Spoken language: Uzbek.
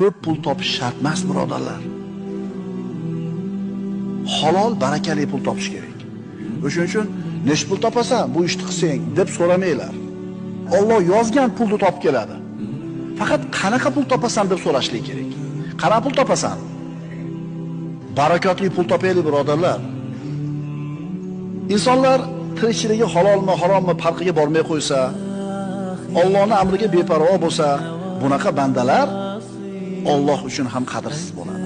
ko'p pul topish shart emas, birodarlar. Halol, barakali pul topish kerak. O'shuning uchun nech pul topasan, bu ishni qilsang deb so'ramanglar. Alloh yozgan pulni topib keladi. Faqat qanaqa pul topasan deb so'rashlik kerak. Qanaqa pul topasan? Barakotli pul topaylik, birodarlar. Insonlar tirikchiligi halolmi, harommi farqiga bormay qo'ysa, Allohning amriga beparvo bo'lsa, bunaqa bandalar Alloh uchun ham qadrsiz bo'ladi.